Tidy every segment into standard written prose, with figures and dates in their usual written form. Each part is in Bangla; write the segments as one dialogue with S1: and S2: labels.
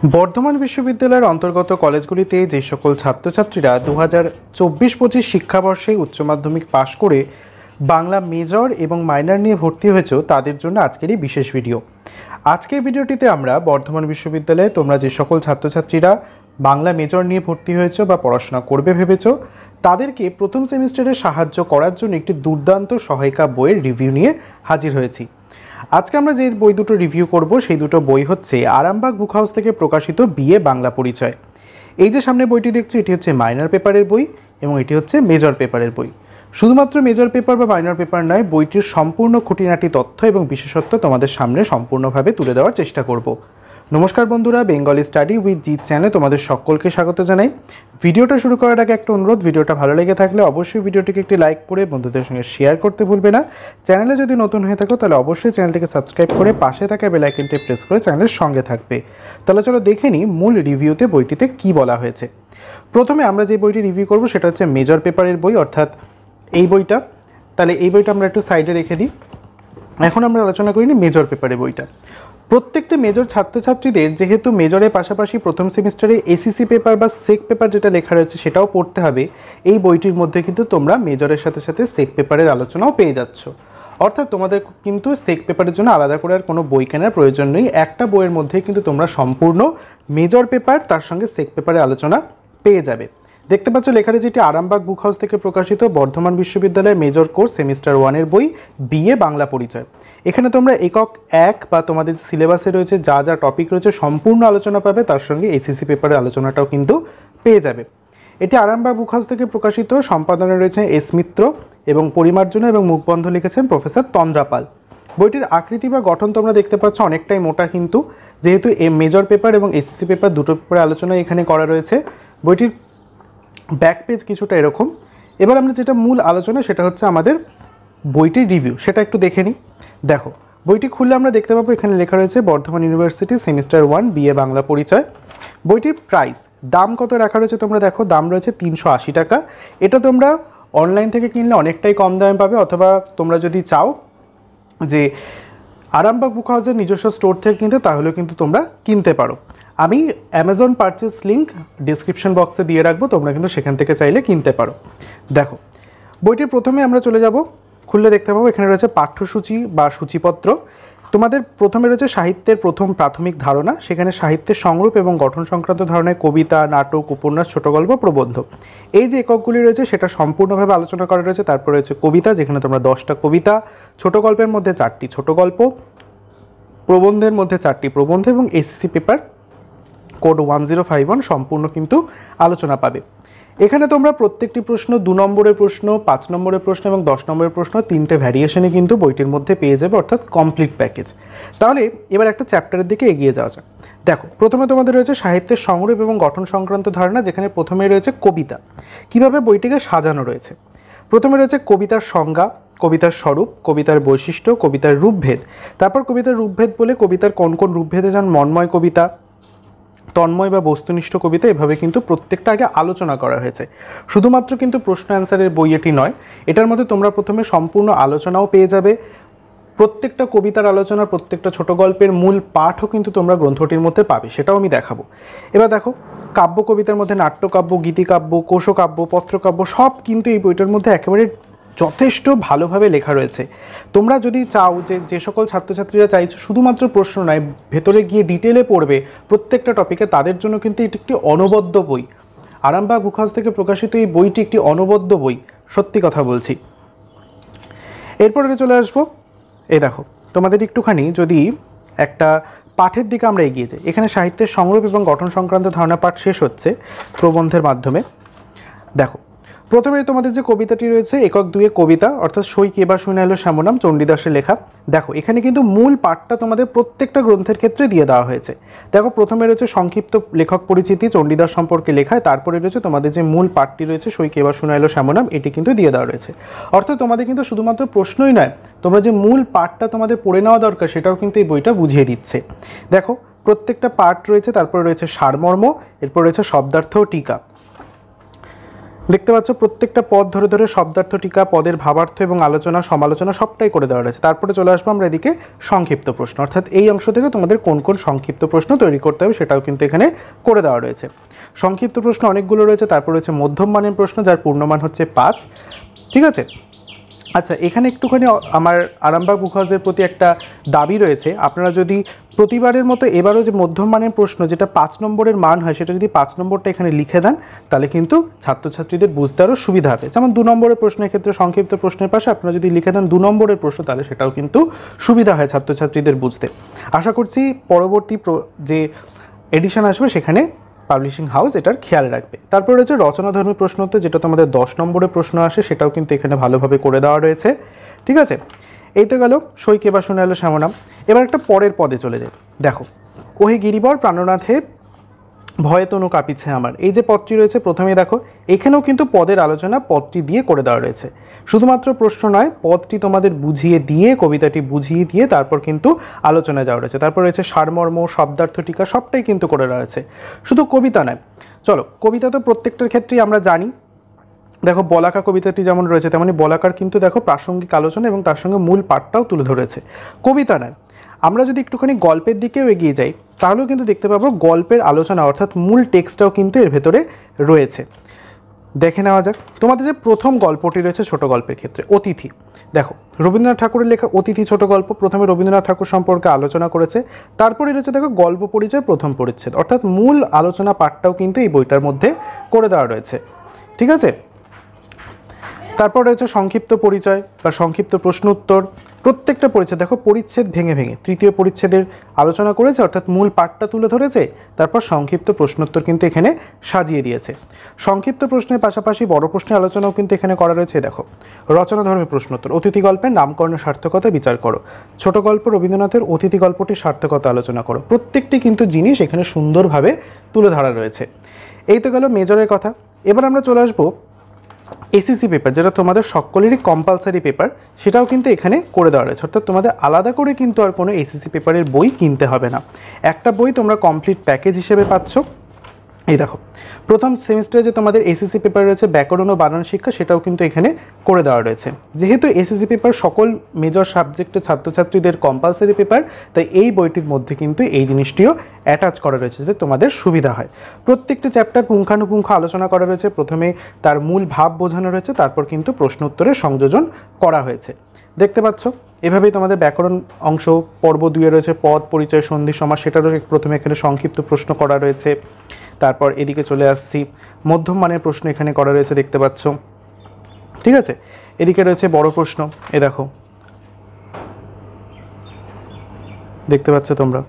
S1: বর্ধমান বিশ্ববিদ্যালয়ের অন্তর্গত কলেজগুলিতে যে সকল ছাত্রছাত্রীরা 2024-25 শিক্ষাবর্ষে উচ্চ মাধ্যমিক পাশ করে বাংলা মেজর এবং মাইনর নিয়ে ভর্তি হয়েছে তাদের জন্য আজকের এই বিশেষ ভিডিও। আজকের ভিডিওটিতে আমরা বর্ধমান বিশ্ববিদ্যালয়ে তোমরা যে সকল ছাত্রছাত্রীরা বাংলা মেজর নিয়ে ভর্তি হয়েছে বা পড়াশোনা করবে ভেবেছো তাদেরকে প্রথম সেমিস্টারে সাহায্য করার জন্য একটি দুর্দান্ত সহায়িকা বইয়ের রিভিউ নিয়ে হাজির হয়েছি। আজকে আমরা যে বই দুটো রিভিউ করব সেই দুটো বই হচ্ছে আরামবাগ বুক হাউস থেকে প্রকাশিত বিএ বাংলা পরিচয়। এই যে সামনে বইটি দেখছো এটি হচ্ছে মাইনর পেপারের বই এবং এটি হচ্ছে মেজর পেপারের বই। শুধুমাত্র মেজর পেপার বা মাইনর পেপার নয়, বইটির সম্পূর্ণ খুঁটিনাটি তথ্য এবং বিশেষত্ব তোমাদের সামনে সম্পূর্ণভাবে তুলে দেওয়ার চেষ্টা করব। নমস্কার বন্ধুরা, বেঙ্গলি স্টাডি উইথ জিৎ চ্যানেলে তোমাদের সকলকে স্বাগত জানাই। ভিডিওটা শুরু করার আগে একটা অনুরোধ, ভিডিওটা ভালো লেগে থাকলে অবশ্যই ভিডিওটিকে একটি লাইক করে বন্ধুদের সঙ্গে শেয়ার করতে ভুলবে না। চ্যানেলে যদি নতুন হয়ে থাকো তাহলে অবশ্যই চ্যানেলটিকে সাবস্ক্রাইব করে পাশে থাকা বেল আইকনটি প্রেস করে চ্যানেলের সঙ্গে থাকবে। তাহলে চলো দেখে নিই মূল রিভিউতে বইটিতে কি বলা হয়েছে। প্রথমে আমরা যে বইটি রিভিউ করব সেটা হচ্ছে মেজর পেপারের বই, অর্থাৎ এই বইটা। তাহলে এই বইটা আমরা একটু সাইডে রেখে দিই। এখন আমরা আলোচনা করিনি মেজর পেপারের বইটা। প্রত্যেকটা মেজর ছাত্রছাত্রীদের যেহেতু মেজরের পাশাপাশি প্রথম সেমিস্টারে এসিসি পেপার বা সেক পেপার যেটা লেখা রয়েছে সেটাও পড়তে হবে, এই বইটির মধ্যে কিন্তু তোমরা মেজরের সাথে সাথে সেক পেপারের আলোচনাও পেয়ে যাচ্ছ। অর্থাৎ তোমাদের কিন্তু সেক পেপারের জন্য আলাদা করে আর কোনো বই কেনার প্রয়োজন নেই। একটা বইয়ের মধ্যে কিন্তু তোমরা সম্পূর্ণ মেজর পেপার তার সঙ্গে সেক পেপারের আলোচনা পেয়ে যাবে। দেখতে পাচ্ছ লেখা রয়েছে এটি আরামবাগ বুক হাউস থেকে প্রকাশিত বর্ধমান বিশ্ববিদ্যালয়ের মেজর কোর্স সেমিস্টার 1-এর বই বিএ বাংলা পরিচয়। এখানে তোমরা একক 1 বা তোমাদের সিলেবাসে রয়েছে যা যা টপিক রয়েছে সম্পূর্ণ আলোচনা পাবে, তার সঙ্গে এসিসি পেপারের আলোচনাটাও কিন্তু পেয়ে যাবে। এটি আরামবাগ বুক হাউস থেকে প্রকাশিত, সম্পাদনে রয়েছে এস মিত্র এবং পরিমার্জনা এবং মুখবন্ধ লিখেছেন প্রফেসর তন্দ্রাপাল। বইটির আকৃতি বা গঠন তোমরা দেখতে পাচ্ছ অনেকটাই মোটা, কিন্তু যেহেতু মেজর পেপার এবং এসিসি পেপার দুটো পেপারের আলোচনা এখানে করা রয়েছে। বইটির ব্যাক পেজ কিছুটা এরকম। এবার আমরা যেটা মূল আলোচনা সেটা হচ্ছে আমাদের বইটির রিভিউ, সেটা একটু দেখে নিই। দেখো, বইটি খুললে আমরা দেখতে পাবো এখানে লেখা রয়েছে Bardhaman university semester 1 BA Bangla পরিচয়। বইটির প্রাইস দাম কত রাখা রয়েছে তোমরা দেখো, দাম রয়েছে 380 টাকা। এটা তোমরা অনলাইন থেকে কিনলে অনেকটাই কম দামে পাবে, অথবা তোমরা যদি চাও যে আরামবাগ বুক হাউসের নিজস্ব স্টোর থেকে কিনতে তাহলেও কিন্তু তোমরা কিনতে পারো। আমি অ্যামাজন পারচেস লিঙ্ক ডিসক্রিপশন বক্সে দিয়ে রাখবো, তোমরা কিন্তু সেখান থেকে চাইলে কিনতে পারো। দেখো, বইটির প্রথমে আমরা চলে যাব, খুললে দেখতে পাবো এখানে রয়েছে পাঠ্যসূচি বা সূচিপত্র। তোমাদের প্রথমে রয়েছে সাহিত্যের প্রথম প্রাথমিক ধারণা, সেখানে সাহিত্যের সংরূপ এবং গঠন সংক্রান্ত ধারণায় কবিতা, নাটক, উপন্যাস, ছোট গল্প, প্রবন্ধ এই যে এককগুলি রয়েছে সেটা সম্পূর্ণভাবে আলোচনা করা রয়েছে। তারপর রয়েছে কবিতা, যেখানে তোমরা 10টা কবিতা, ছোট গল্পের মধ্যে 4টি ছোট গল্প, প্রবন্ধের মধ্যে 4টি প্রবন্ধ এবং এসিসি পেপার কোড 1051 সম্পূর্ণ কিন্তু আলোচনা পাবে। এখানে তোমরা প্রত্যেকটি প্রশ্ন 2 নম্বরের প্রশ্ন, 5 নম্বরের প্রশ্ন এবং 10 নম্বরের প্রশ্ন 3টে ভ্যারিয়েশনে কিন্তু বইটির মধ্যে পেয়ে যাবে, অর্থাৎ কমপ্লিট প্যাকেজ। তাহলে এবার একটা চ্যাপ্টারের দিকে এগিয়ে যাওয়া যাক। দেখো, প্রথমে তোমাদের রয়েছে সাহিত্যের সংরূপ এবং গঠন সংক্রান্ত ধারণা, যেখানে প্রথমে রয়েছে কবিতা, কিভাবে বইটিকে সাজানো রয়েছে। প্রথমে রয়েছে কবিতার সংজ্ঞা, কবিতার স্বরূপ, কবিতার বৈশিষ্ট্য, কবিতার রূপভেদ। তারপর কবিতার রূপভেদ বলে কবিতার কোন কোন রূপভেদে যান মন্ময় কবিতা, তন্ময় বা বস্তুনিষ্ঠ কবিতা, এভাবে কিন্তু প্রত্যেকটা আগে আলোচনা করা হয়েছে। শুধুমাত্র কিন্তু প্রশ্ন অ্যান্সারের বই এটি নয়, এটার মধ্যে তোমরা প্রথমে সম্পূর্ণ আলোচনাও পেয়ে যাবে। প্রত্যেকটা কবিতার আলোচনা, প্রত্যেকটা ছোট গল্পের মূল পাঠও কিন্তু তোমরা গ্রন্থটির মধ্যে পাবে, সেটাও আমি দেখাবো। এবার দেখো, কাব্য কবিতার মধ্যে নাট্যকাব্য, গীতিকাব্য, কোশকাব্য, পত্রকাব্য সব কিন্তু এই বইটার মধ্যে একেবারে যথেষ্ট ভালোভাবে লেখা রয়েছে। তোমরা যদি চাও যে সকল ছাত্রছাত্রীরা চাইছো শুধুমাত্র প্রশ্ন নয়, ভেতরে গিয়ে ডিটেলে পড়বে প্রত্যেকটা টপিকে, তাদের জন্য কিন্তু এটি একটি অনবদ্য বই। আরামবাগ বুক হাউস থেকে প্রকাশিত এই বইটি একটি অনবদ্য বই, সত্যি কথা বলছি। এরপরে চলে আসবো, এই দেখো, তোমাদের একটুখানি যদি একটা পাঠের দিকে আমরা এগিয়ে যাই, এখানে সাহিত্যের সংরূপ এবং গঠন সংক্রান্ত ধারণা পাঠ শেষ হচ্ছে প্রবন্ধের মাধ্যমে। দেখো, প্রথমে তোমাদের যে কবিতাটি রয়েছে একক 2 কবিতা, অর্থাৎ সই কে বা শুনাইল শ্যামনাম, চণ্ডীদাসের লেখা। দেখো, এখানে কিন্তু মূল পাঠটা তোমাদের প্রত্যেকটা গ্রন্থের ক্ষেত্রে দিয়ে দেওয়া হয়েছে। দেখো, প্রথমে রয়েছে সংক্ষিপ্ত লেখক পরিচিতি, চণ্ডীদাস সম্পর্কে লেখায়। তারপরে রয়েছে তোমাদের যে মূল পাঠটি রয়েছে সই কে বা শুনাইল শ্যামনাম, এটি কিন্তু দিয়ে দেওয়া রয়েছে। অর্থাৎ তোমাদের কিন্তু শুধুমাত্র প্রশ্নই নয়, তোমরা যে মূল পাঠটা তোমাদের পড়ে নেওয়া দরকার সেটাও কিন্তু এই বইটা বুঝিয়ে দিচ্ছে। দেখো, প্রত্যেকটা পাঠ রয়েছে, তারপরে রয়েছে সারমর্ম, এরপর রয়েছে শব্দার্থ ও টিকা। দেখতে পাচ্ছ প্রত্যেকটা পদ ধরে ধরে শব্দার্থ টিকা, পদের ভাবার্থ এবং আলোচনা সমালোচনা সবটাই করে দেওয়া রয়েছে। তারপরে চলে আসবো আমরা এদিকে সংক্ষিপ্ত প্রশ্ন, অর্থাৎ এই অংশ থেকে তোমাদের কোন কোন সংক্ষিপ্ত প্রশ্ন তৈরি করতে হবে সেটাও কিন্তু এখানে করে দেওয়া রয়েছে। সংক্ষিপ্ত প্রশ্ন অনেকগুলো রয়েছে। তারপর রয়েছে মধ্যম মানের প্রশ্ন, যার পূর্ণমান হচ্ছে 5। ঠিক আছে, আচ্ছা এখানে একটুখানি আমার আরামবাগ বুক হাউসের প্রতি একটা দাবি রয়েছে, আপনারা যদি প্রতিবারের মতো এবারও যে মধ্যম মানের প্রশ্ন যেটা 5 নম্বরের মান হয় সেটা যদি 5 নম্বরটা এখানে লিখে দেন তাহলে কিন্তু ছাত্রছাত্রীদের বুঝতে আরও সুবিধা হবে। যেমন 2 নম্বরের প্রশ্নের ক্ষেত্রে সংক্ষিপ্ত প্রশ্নের পাশে আপনারা যদি লিখে দেন 2 নম্বরের প্রশ্ন তাহলে সেটাও কিন্তু সুবিধা হয় ছাত্রছাত্রীদের বুঝতে। আশা করছি পরবর্তী যে এডিশন আসবে সেখানে পাবলিশিং হাউস এটার খেয়াল রাখবে। তারপর রয়েছে রচনাধর্মী প্রশ্নোত্তর, যেটা তোমাদের 10 নম্বরের প্রশ্ন আসে, সেটাও কিন্তু এখানে ভালোভাবে করে দেওয়া রয়েছে। ঠিক আছে, এই তো গেল সই কে বা শুনে এলো শ্যামনাম। এবার একটা পরের পদে চলে যায়। দেখো, ওহে গিরিবর প্রাণনাথে ভয়ে তনু কাঁপিছে আমার, এই যে পদটি রয়েছে প্রথমেই দেখো এখানেও কিন্তু পদের আলোচনা পদটি দিয়ে করে দেওয়া রয়েছে। শুধুমাত্র প্রশ্ন নয়, পদটি তোমাদের বুঝিয়ে দিয়ে, কবিতাটি বুঝিয়ে দিয়ে তারপর কিন্তু আলোচনায় যাওয়া রয়েছে। তারপর রয়েছে সারমর্ম, শব্দার্থ টিকা, সবটাই কিন্তু করে রয়েছে। শুধু কবিতা নয়, চলো কবিতা তো প্রত্যেকটার ক্ষেত্রেই আমরা জানি। দেখো বলাকা কবিতাটি যেমন রয়েছে তেমনি বলাকার কিন্তু দেখো প্রাসঙ্গিক আলোচনা এবং তার সঙ্গে মূল পাঠটাও তুলে ধরেছে। কবিতা নয়, আমরা যদি একটুখানি গল্পের দিকেও এগিয়ে যাই তাহলেও কিন্তু দেখতে পাবো গল্পের আলোচনা অর্থাৎ মূল টেক্সটটাও কিন্তু এর ভেতরে রয়েছে। দেখে নেওয়া যাক তোমাদের যে প্রথম গল্পটি রয়েছে ছোট গল্পের ক্ষেত্রে অতিথি। দেখো রবীন্দ্রনাথ ঠাকুরের লেখা অতিথি ছোট গল্প। প্রথমে রবীন্দ্রনাথ ঠাকুর সম্পর্কে আলোচনা করেছে, তারপরে রয়েছে দেখো গল্প পরিচয় প্রথম পরিচ্ছেদ, অর্থাৎ মূল আলোচনা পাঠটাও কিন্তু এই বইটার মধ্যে করে দেওয়া রয়েছে। ঠিক আছে, তারপর রয়েছে সংক্ষিপ্ত পরিচয় বা সংক্ষিপ্ত প্রশ্ন উত্তর। প্রত্যেকটা পরিচ্ছেদ দেখো পরিচ্ছেদ ভেঙে ভেঙে তৃতীয় পরিচ্ছেদের আলোচনা করেছে, অর্থাৎ মূল পাঠটা তুলে ধরেছে, তারপর সংক্ষিপ্ত প্রশ্নোত্তর কিন্তু এখানে সাজিয়ে দিয়েছে। সংক্ষিপ্ত প্রশ্নের পাশাপাশি বড় প্রশ্নের আলোচনাও কিন্তু এখানে করা রয়েছে। দেখো রচনাধর্মী প্রশ্নোত্তর, অতিথি গল্পের নামকরণের সার্থকতা বিচার করো। ছোট গল্প রবীন্দ্রনাথের অতিথি গল্পটির সার্থকতা আলোচনা করো। প্রত্যেকটি কিন্তু জিনিস এখানে সুন্দরভাবে তুলে ধরা রয়েছে। এই তো গেল মেজরের কথা। এবার আমরা চলে আসবো এসএসসি পেপার, যেটা তোমাদের সকলেরই কম্পালসারি পেপার, সেটাও কিন্তু এখানে করে দেওয়া রয়েছে। অর্থাৎ তোমাদের আলাদা করে কিন্তু আর কোনো এসএসসি পেপারের বই কিনতে হবে না, একটা বই তোমরা কমপ্লিট প্যাকেজ হিসেবে পাচ্ছ। এই দেখো প্রথম সেমিস্টারে যে তোমাদের এসএসসি পেপার রয়েছে ব্যাকরণ ও বানান শিক্ষা, সেটাও কিন্তু এখানে করে দেওয়া রয়েছে। যেহেতু এসএসসি পেপার সকল মেজর সাবজেক্টের ছাত্রছাত্রীদের কম্পালসারি পেপার, তাই এই বইটির মধ্যে কিন্তু এই জিনিসটিও অ্যাটাচ করা রয়েছে যাতে তোমাদের সুবিধা হয়। প্রত্যেকটি চ্যাপ্টার পুঙ্খানুপুঙ্খ আলোচনা করা রয়েছে। প্রথমে তার মূল ভাব বোঝানো রয়েছে, তারপর কিন্তু প্রশ্ন উত্তরের সংযোজন করা হয়েছে। দেখতে পাচ্ছ এভাবেই তোমাদের ব্যাকরণ অংশ পর্ব 2-এ রয়েছে পদ পরিচয় সন্ধি সমাস, সেটারও প্রথমে এখানে সংক্ষিপ্ত প্রশ্ন করা রয়েছে। তারপর এদিকে চলে আসছি, মধ্যম মানের প্রশ্ন এখানে করা রয়েছে দেখতে পাচ্ছ। ঠিক আছে, এদিকে রয়েছে বড় প্রশ্ন, এ দেখো দেখতে পাচ্ছ তোমরা।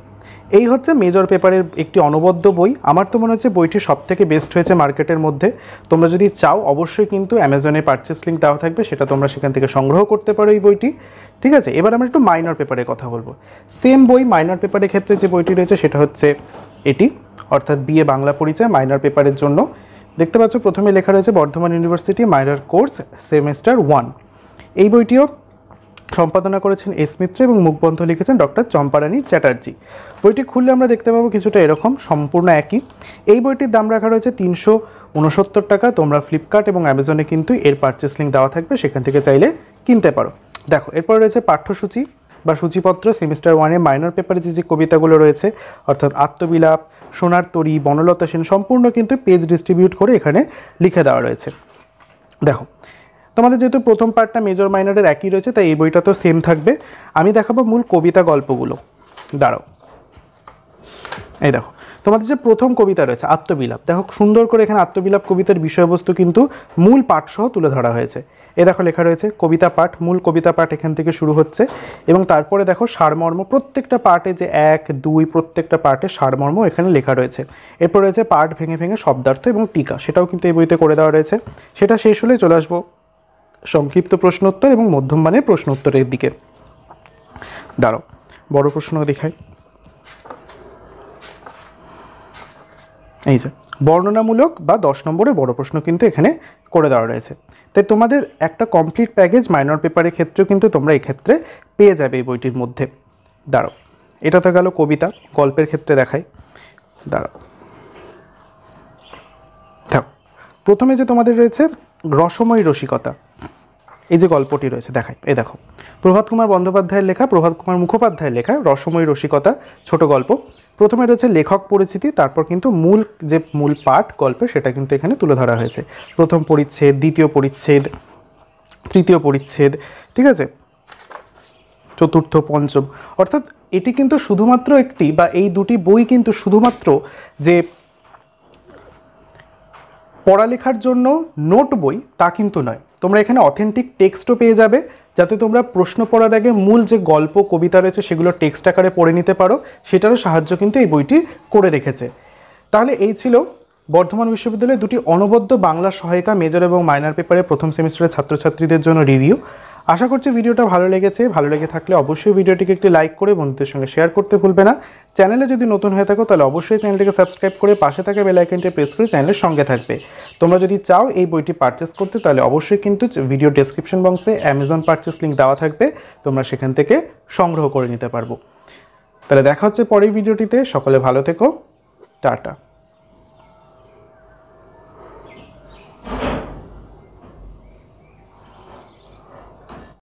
S1: এই হচ্ছে মেজর পেপারের একটি অনবদ্য বই। আমার তো মনে হচ্ছে বইটি সব থেকে বেস্ট হয়েছে মার্কেটের মধ্যে। তোমরা যদি চাও অবশ্যই কিন্তু অ্যামাজনে পারচেস লিঙ্ক দেওয়া থাকবে, সেটা তোমরা সেখান থেকে সংগ্রহ করতে পারো এই বইটি। ঠিক আছে, এবার আমরা একটু মাইনর পেপারের কথা বলবো। সেম বই মাইনর পেপারের ক্ষেত্রে যে বইটি রয়েছে সেটা হচ্ছে এটি, অর্থাৎ বিএ বাংলা পরিচয় মাইনর পেপারের জন্য। দেখতে পাচ্ছ প্রথমে লেখা রয়েছে Bardhaman university minor course semester 1। এই বইটিও সম্পাদনা করেছেন এস মিত্র এবং মুখবন্ধ লিখেছেন ডক্টর চম্পারানী চ্যাটার্জি। বইটি খুললে আমরা দেখতে পাবো কিছুটা এরকম, সম্পূর্ণ একই। এই বইটির দাম রাখা রয়েছে 369 টাকা। তোমরা ফ্লিপকার্ট এবং অ্যামাজনে কিন্তু এর পারচেস লিঙ্ক দেওয়া থাকবে, সেখান থেকে চাইলে কিনতে পারো। দেখো এরপর রয়েছে পাঠ্যসূচি বা সূচিপত্র। সেমিস্টার 1-এ মাইনর পেপারে যে কবিতাগুলো রয়েছে অর্থাৎ আত্মবিলাপ, সোনার তরী, বনলতা সেন, সম্পূর্ণ কিন্তু পেজ ডিস্ট্রিবিউট করে এখানে লিখে দেওয়া রয়েছে। দেখো তোমাদের যেহেতু প্রথম পার্টটা মেজর মাইনরের একই রয়েছে তাই এই বইটা তো সেম থাকবে। আমি দেখাবো মূল কবিতা গল্পগুলো। দাঁড়াও, এই দেখো তোমাদের যে প্রথম কবিতা রয়েছে আত্মবিলাপ, দেখো সুন্দর করে এখানে আত্মবিলাপ কবিতার বিষয়বস্তু কিন্তু মূল পাঠ সহ তুলে ধরা হয়েছে। এ দেখো লেখা রয়েছে কবিতা পাঠ, মূল কবিতা পাঠ এখান থেকে শুরু হচ্ছে এবং তারপরে দেখো সারমর্ম, প্রত্যেকটা পার্টে যে 1, 2 প্রত্যেকটা পার্টে সারমর্ম এখানে লেখা রয়েছে। এরপর রয়েছে পাঠ ভেঙে ভেঙে শব্দার্থ এবং টিকা, সেটাও কিন্তু এই বইতে করে দেওয়া রয়েছে। সেটা শেষ হলে চলে আসবো সংক্ষিপ্ত প্রশ্নোত্তর এবং মধ্যম মানের প্রশ্ন উত্তরের দিকে। দাঁড়াও বড় প্রশ্ন দেখাই। এই যে বর্ণনামূলক বা 10 নম্বরে বড় প্রশ্ন কিন্তু এখানে করে দেওয়া রয়েছে। তাই তোমাদের একটা কমপ্লিট প্যাকেজ মাইনর পেপারের ক্ষেত্রেও কিন্তু তোমরা এই ক্ষেত্রে পেয়ে যাবে এই বইটির মধ্যে। দাঁড়াও, এটা তো গেল কবিতা। গল্পের ক্ষেত্রে দেখাই, দাঁড়াও। দেখো প্রথমে যে তোমাদের রয়েছে রসময়ী রসিকতা, এই যে গল্পটি রয়েছে দেখাই, এই দেখো প্রভাত কুমার বন্দ্যোপাধ্যায়ের লেখা, প্রভাত কুমার মুখোপাধ্যায়ের লেখা রসময়ী রসিকতা ছোট গল্প। প্রথমে রয়েছে লেখক পরিচিতি, তারপর কিন্তু মূল পাঠ গল্পের সেটা কিন্তু এখানে তুলে ধরা হয়েছে। প্রথম পরিচ্ছেদ, দ্বিতীয় পরিচ্ছেদ, তৃতীয় পরিচ্ছেদ, ঠিক আছে, চতুর্থ, পঞ্চম, অর্থাৎ এটি কিন্তু শুধুমাত্র একটি বা এই দুটি বই কিন্তু শুধুমাত্র যে পড়ালেখার জন্য নোট বই তা কিন্তু নয়, তোমরা এখানে অথেন্টিক টেক্সটও পেয়ে যাবে, যাতে তোমরা প্রশ্ন পড়ার আগে মূল যে গল্প কবিতা রয়েছে সেগুলো টেক্সট আকারে পড়ে নিতে পারো, সেটারও সাহায্য কিন্তু এই বইটি করে রেখেছে। তাহলে এই ছিল বর্ধমান বিশ্ববিদ্যালয়ের দুটি অনবদ্য বাংলা সহায়িকা মেজর এবং মাইনর পেপারে প্রথম সেমিস্টারের ছাত্রছাত্রীদের জন্য রিভিউ। আশা করছি ভিডিওটা ভালো লেগেছে। ভালো লেগে থাকলে অবশ্যই ভিডিওটিকে একটি লাইক করে বন্ধুদের সঙ্গে শেয়ার করতে ভুলবে না। চ্যানেলে যদি নতুন হয়ে থাকো তাহলে অবশ্যই চ্যানেলটিকে সাবস্ক্রাইব করে পাশে থাকা বেল আইকনটি প্রেস করে চ্যানেলের সঙ্গে থাকবে। তোমরা যদি চাও এই বইটি পারচেস করতে তাহলে অবশ্যই কিন্তু ভিডিও ডেসক্রিপশন বক্সে অ্যামাজন পারচেস লিঙ্ক দেওয়া থাকবে, তোমরা সেখান থেকে সংগ্রহ করে নিতে পারবো। তাহলে দেখা হচ্ছে পরের ভিডিওটিতে, সকলে ভালো থেকো, টাটা।